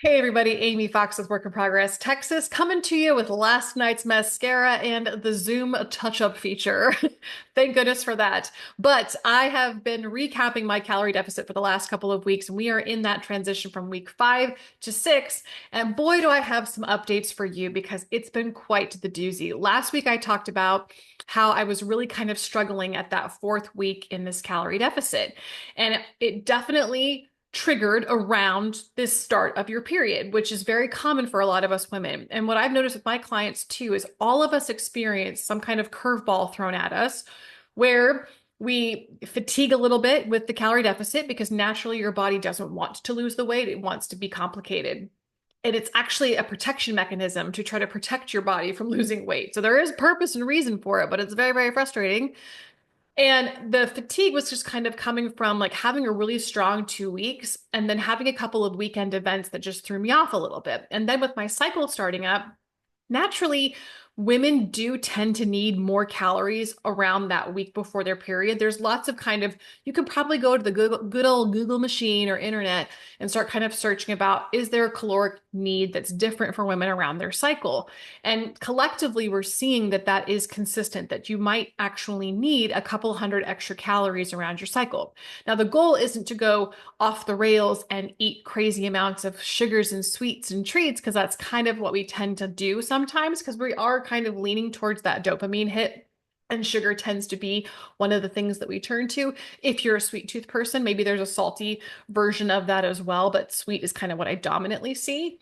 Hey everybody, Amy Fox with Work in Progress Texas coming to you with last night's mascara and the Zoom touch-up feature. Thank goodness for that. But I have been recapping my calorie deficit for the last couple of weeks, and we are in that transition from week 5 to 6. And boy, do I have some updates for you because it's been quite the doozy. Last week I talked about how I was really kind of struggling at that fourth week in this calorie deficit. And it definitely triggered around this start of your period, which is very common for a lot of us women. And what I've noticed with my clients too is all of us experience some kind of curveball thrown at us where we fatigue a little bit with the calorie deficit because naturally your body doesn't want to lose the weight, it wants to be complicated. And it's actually a protection mechanism to try to protect your body from losing weight. So there is purpose and reason for it, but it's very, very frustrating. And the fatigue was just kind of coming from like having a really strong 2 weeks and then having a couple of weekend events that just threw me off a little bit. And then with my cycle starting up, naturally, women do tend to need more calories around that week before their period. There's lots of kind of, you can probably go to the good old Google machine or internet and start kind of searching about, is there a caloric need that's different for women around their cycle? And collectively, we're seeing that that is consistent, that you might actually need a couple hundred extra calories around your cycle. Now, the goal isn't to go off the rails and eat crazy amounts of sugars and sweets and treats, because that's kind of what we tend to do sometimes, because we are kind of leaning towards that dopamine hit. And sugar tends to be one of the things that we turn to. If you're a sweet tooth person, maybe there's a salty version of that as well, but sweet is kind of what I dominantly see.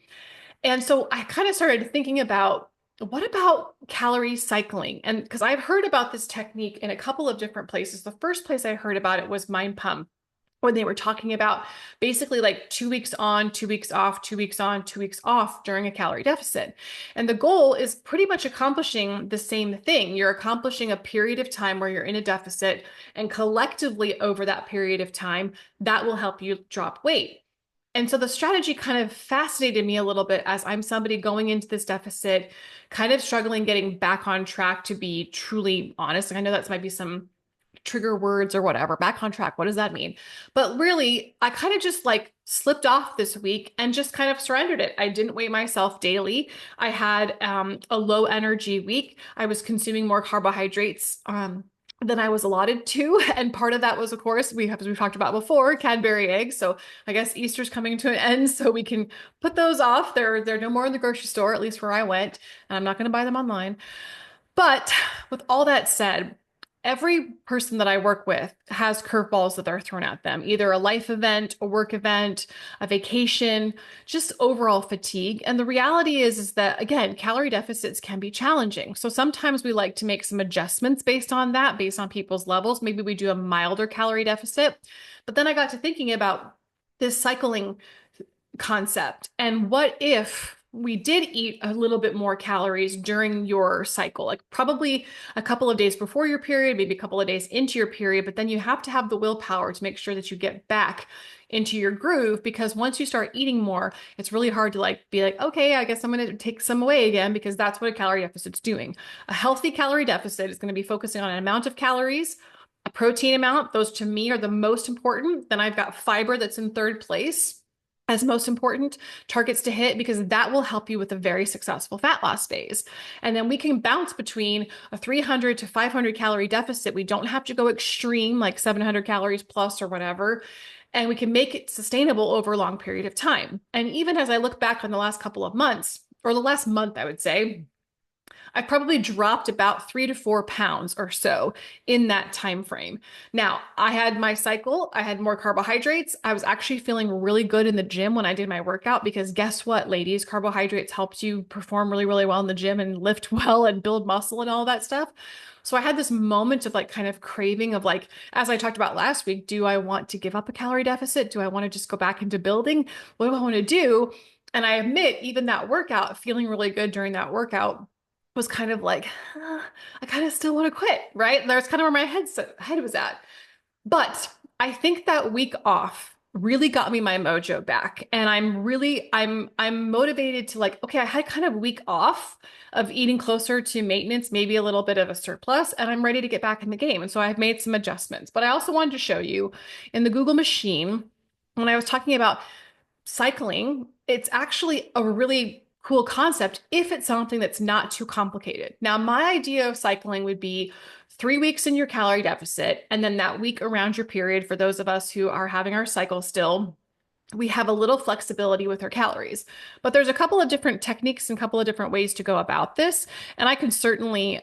And so I kind of started thinking about what about calorie cycling? And because I've heard about this technique in a couple of different places. The first place I heard about it was Mind Pump, when they were talking about basically like 2 weeks on, 2 weeks off, 2 weeks on, 2 weeks off during a calorie deficit. And the goal is pretty much accomplishing the same thing. You're accomplishing a period of time where you're in a deficit, and collectively over that period of time, that will help you drop weight. And so the strategy kind of fascinated me a little bit as I'm somebody going into this deficit, kind of struggling getting back on track, to be truly honest. I know that might be some trigger words or whatever. Back on track, what does that mean? But really, I kind of just like slipped off this week and just kind of surrendered it. I didn't weigh myself daily. I had a low energy week. I was consuming more carbohydrates than I was allotted to. And part of that was, of course, as we've talked about before, Cadbury eggs. So I guess Easter's coming to an end, so we can put those off. They're no more in the grocery store, at least where I went. And I'm not going to buy them online. But with all that said, every person that I work with has curveballs that are thrown at them, either a life event, a work event, a vacation, just overall fatigue. And the reality is that, again, calorie deficits can be challenging. So sometimes we like to make some adjustments based on that, based on people's levels. Maybe we do a milder calorie deficit. But then I got to thinking about this cycling concept. And what if we did eat a little bit more calories during your cycle, like probably a couple of days before your period, maybe a couple of days into your period, but then you have to have the willpower to make sure that you get back into your groove, because once you start eating more, it's really hard to like be like, okay, I guess I'm going to take some away again, because that's what a calorie deficit's doing. A healthy calorie deficit is going to be focusing on an amount of calories, a protein amount. Those to me are the most important. Then I've got fiber that's in third place as most important targets to hit, because that will help you with a very successful fat loss phase. And then we can bounce between a 300 to 500 calorie deficit. We don't have to go extreme like 700 calories plus or whatever. And we can make it sustainable over a long period of time. And even as I look back on the last couple of months, or the last month, I would say, I probably dropped about 3 to 4 pounds or so in that time frame. Now, I had my cycle, I had more carbohydrates. I was actually feeling really good in the gym when I did my workout, because guess what, ladies? Carbohydrates helps you perform really, really well in the gym and lift well and build muscle and all that stuff. So I had this moment of like kind of craving of like, as I talked about last week, do I want to give up a calorie deficit? Do I want to just go back into building? What do I want to do? And I admit, even that workout, feeling really good during that workout, was kind of like, I kind of still want to quit, right? That's kind of where my head was at. But I think that week off really got me my mojo back. And I'm motivated to like, okay, I had kind of a week off of eating closer to maintenance, maybe a little bit of a surplus, and I'm ready to get back in the game. And so I've made some adjustments. But I also wanted to show you in the Google machine, when I was talking about cycling, it's actually a really cool concept if it's something that's not too complicated. Now, my idea of cycling would be 3 weeks in your calorie deficit, and then that week around your period, for those of us who are having our cycle still, we have a little flexibility with our calories. But there's a couple of different techniques and a couple of different ways to go about this. And I can certainly,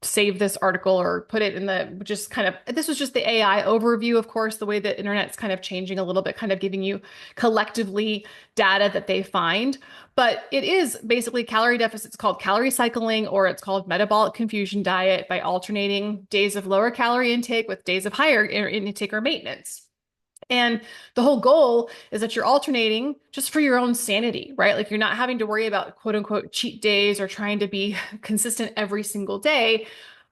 save this article or put it in the just kind of, this was just the AI overview, of course, the way that internet's kind of changing a little bit, kind of giving you collectively data that they find. But it is basically calorie deficit. It's called calorie cycling, or it's called metabolic confusion diet, by alternating days of lower calorie intake with days of higher intake or maintenance. And the whole goal is that you're alternating just for your own sanity, right? Like you're not having to worry about quote unquote cheat days or trying to be consistent every single day.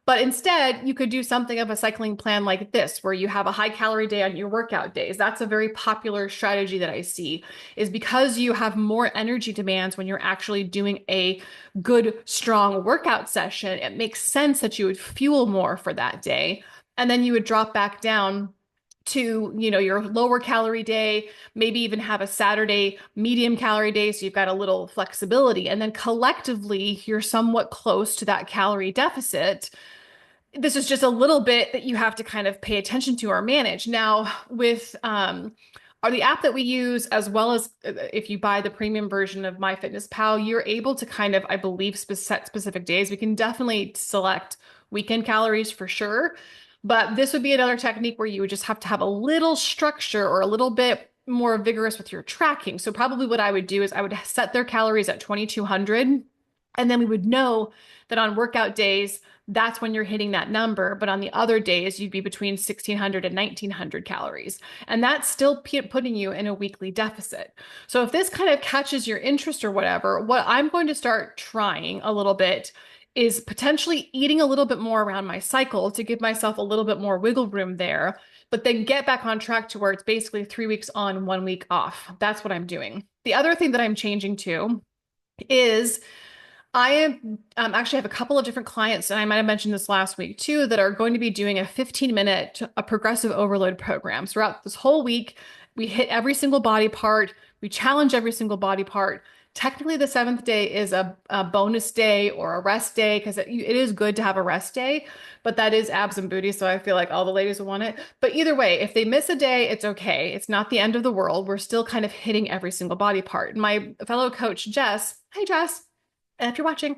But instead, you could do something of a cycling plan like this, where you have a high calorie day on your workout days. That's a very popular strategy that I see, is because you have more energy demands when you're actually doing a good, strong workout session. It makes sense that you would fuel more for that day. And then you would drop back down to, your lower calorie day, maybe even have a Saturday medium calorie day, so you've got a little flexibility, and then collectively you're somewhat close to that calorie deficit. This is just a little bit that you have to kind of pay attention to or manage. Now, with are the app that we use, as well as if you buy the premium version of MyFitnessPal, you're able to kind of, I believe, set specific days. We can definitely select weekend calories for sure. But this would be another technique where you would just have to have a little structure or a little bit more vigorous with your tracking. So probably what I would do is I would set their calories at 2,200, and then we would know that on workout days, that's when you're hitting that number. But on the other days, you'd be between 1,600 and 1,900 calories. And that's still putting you in a weekly deficit. So if this kind of catches your interest or whatever, what I'm going to start trying a little bit is potentially eating a little bit more around my cycle to give myself a little bit more wiggle room there, but then get back on track to where it's basically 3 weeks on, 1 week off. That's what I'm doing. The other thing that I'm changing to is I am actually have a couple of different clients, and I might have mentioned this last week too, that are going to be doing a 15-minute a progressive overload program. Throughout this whole week, we hit every single body part, we challenge every single body part. Technically, the seventh day is a bonus day or a rest day, because it is good to have a rest day, but that is abs and booty. So I feel like all the ladies will want it. But either way, if they miss a day, it's okay. It's not the end of the world. We're still kind of hitting every single body part. My fellow coach, Jess, hi, Jess. And if you're watching,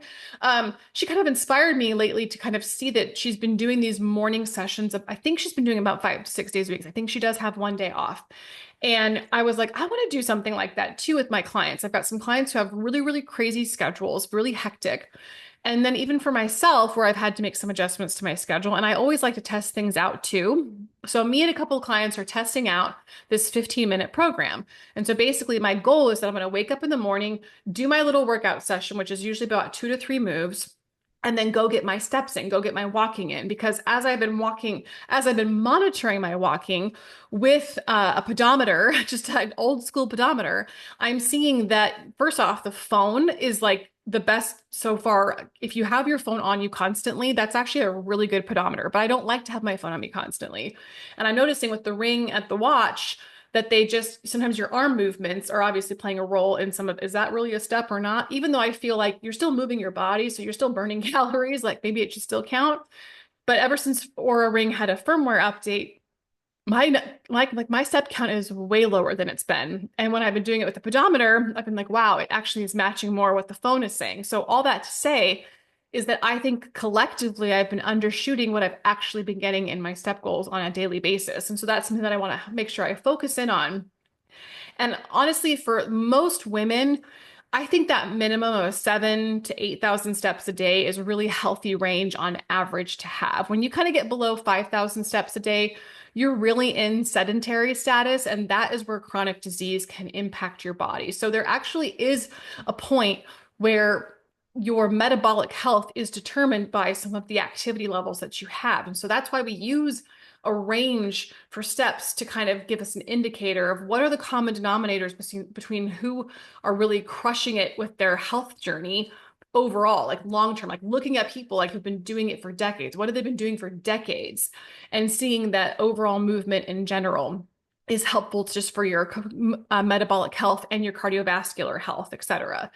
she kind of inspired me lately to kind of see that she's been doing these morning sessions of, I think she's been doing about 5 to 6 days a week. I think she does have one day off. And I was like, I want to do something like that too with my clients. I've got some clients who have really, really crazy schedules, really hectic. And then even for myself, where I've had to make some adjustments to my schedule, and I always like to test things out too. So me and a couple of clients are testing out this 15-minute program. And so basically my goal is that I'm going to wake up in the morning, do my little workout session, which is usually about 2 to 3 moves, and then go get my steps in, go get my walking in. Because as I've been monitoring my walking with a pedometer, just an old school pedometer, I'm seeing that first off, the phone is like the best so far. If you have your phone on you constantly, that's actually a really good pedometer. But I don't like to have my phone on me constantly. And I'm noticing with the ring at the watch that they just, sometimes your arm movements are obviously playing a role in some of, is that really a step or not? Even though I feel like you're still moving your body, so you're still burning calories, like maybe it should still count. But ever since Aura Ring had a firmware update, my step count is way lower than it's been. And when I've been doing it with the pedometer, I've been like, wow, it actually is matching more what the phone is saying. So all that to say is that I think collectively I've been undershooting what I've actually been getting in my step goals on a daily basis. And so that's something that I want to make sure I focus in on. And honestly, for most women, I think that minimum of 7 to 8,000 steps a day is a really healthy range on average to have. When you kind of get below 5,000 steps a day, you're really in sedentary status, and that is where chronic disease can impact your body. So there actually is a point where your metabolic health is determined by some of the activity levels that you have. And so that's why we use a range for steps to kind of give us an indicator of what are the common denominators between who are really crushing it with their health journey overall, like long term, like looking at people like who've been doing it for decades. What have they been doing for decades? And seeing that overall movement in general. is helpful just for your metabolic health and your cardiovascular health, et cetera.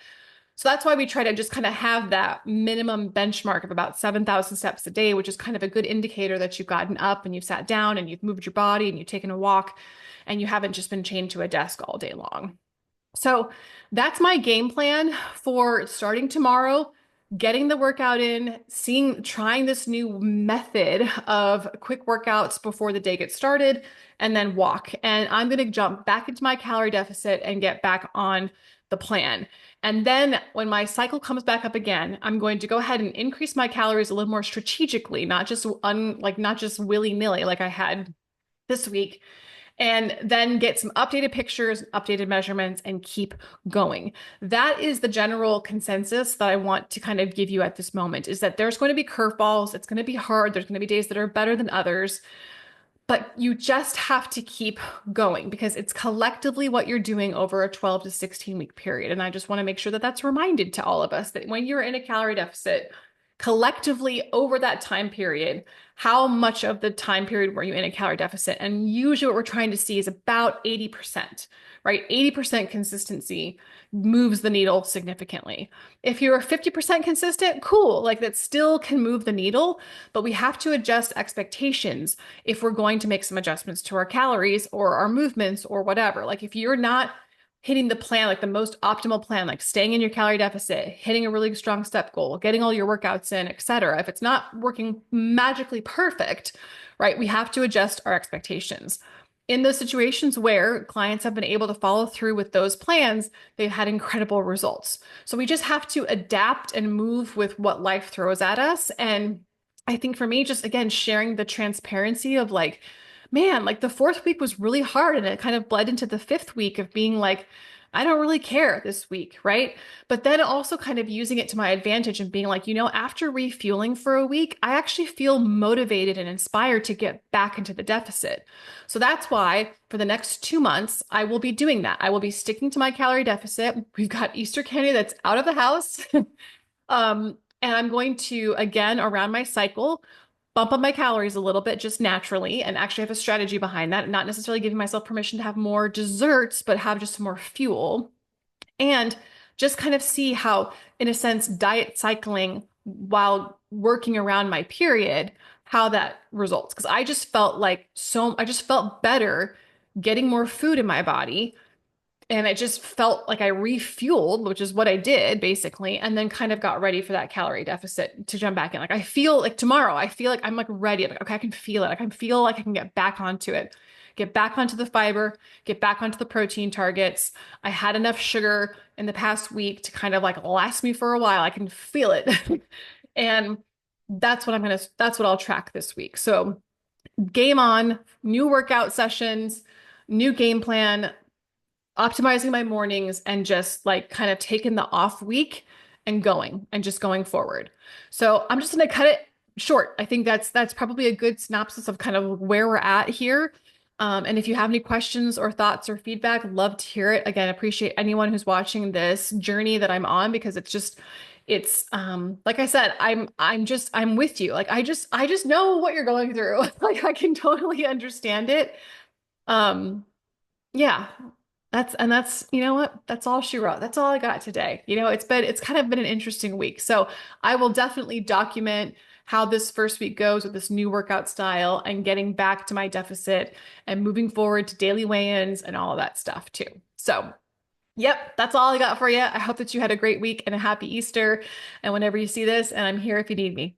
So that's why we try to just kind of have that minimum benchmark of about 7,000 steps a day, which is kind of a good indicator that you've gotten up and you've sat down and you've moved your body and you've taken a walk and you haven't just been chained to a desk all day long. So that's my game plan for starting tomorrow, getting the workout in, trying this new method of quick workouts before the day gets started, and then walk. And I'm going to jump back into my calorie deficit and get back on the plan. And then when my cycle comes back up again, I'm going to go ahead and increase my calories a little more strategically, not just willy-nilly like I had this week, and then get some updated pictures, updated measurements, and keep going. That is the general consensus that I want to kind of give you at this moment, is that there's going to be curveballs. It's going to be hard. There's going to be days that are better than others. But you just have to keep going because it's collectively what you're doing over a 12 to 16 week period. And I just want to make sure that that's reminded to all of us that when you're in a calorie deficit, collectively over that time period, how much of the time period were you in a calorie deficit? And usually what we're trying to see is about 80%, right? 80% consistency moves the needle significantly. If you're 50% consistent, cool, like that still can move the needle, but we have to adjust expectations if we're going to make some adjustments to our calories or our movements or whatever. Like if you're not hitting the plan, like the most optimal plan, like staying in your calorie deficit, hitting a really strong step goal, getting all your workouts in, et cetera. If it's not working magically perfect, right, we have to adjust our expectations. In those situations where clients have been able to follow through with those plans, they've had incredible results. So we just have to adapt and move with what life throws at us. And I think for me, just again, sharing the transparency of like, man, like the fourth week was really hard and it kind of bled into the fifth week of being like, I don't really care this week, right? But then also kind of using it to my advantage and being like, after refueling for a week, I actually feel motivated and inspired to get back into the deficit. So that's why for the next 2 months, I will be doing that. I will be sticking to my calorie deficit. We've got Easter candy that's out of the house. And I'm going to, again, around my cycle, bump up my calories a little bit just naturally and actually have a strategy behind that, not necessarily giving myself permission to have more desserts, but have just some more fuel and just kind of see how, in a sense, diet cycling while working around my period, how that results. Because I just felt better getting more food in my body and it just felt like I refueled, which is what I did basically, and then kind of got ready for that calorie deficit to jump back in. Like I feel like tomorrow, I feel like I'm like ready. I'm like, okay, I can feel it. Like I feel like I can get back onto it, get back onto the fiber, get back onto the protein targets. I had enough sugar in the past week to kind of like last me for a while. I can feel it. And that's what I'll track this week. So game on, new workout sessions, new game plan, optimizing my mornings and just like kind of taking the off week and just going forward. So I'm just going to cut it short. I think that's probably a good synopsis of kind of where we're at here. And if you have any questions or thoughts or feedback, love to hear it. Again, appreciate anyone who's watching this journey that I'm on because it's like I said, I'm with you. Like I just know what you're going through. Like I can totally understand it. Um, yeah, that's you know what? That's all she wrote. That's all I got today. It's kind of been an interesting week. So I will definitely document how this first week goes with this new workout style and getting back to my deficit and moving forward to daily weigh-ins and all of that stuff too. So, yep, that's all I got for you. I hope that you had a great week and a happy Easter. And whenever you see this, and I'm here if you need me.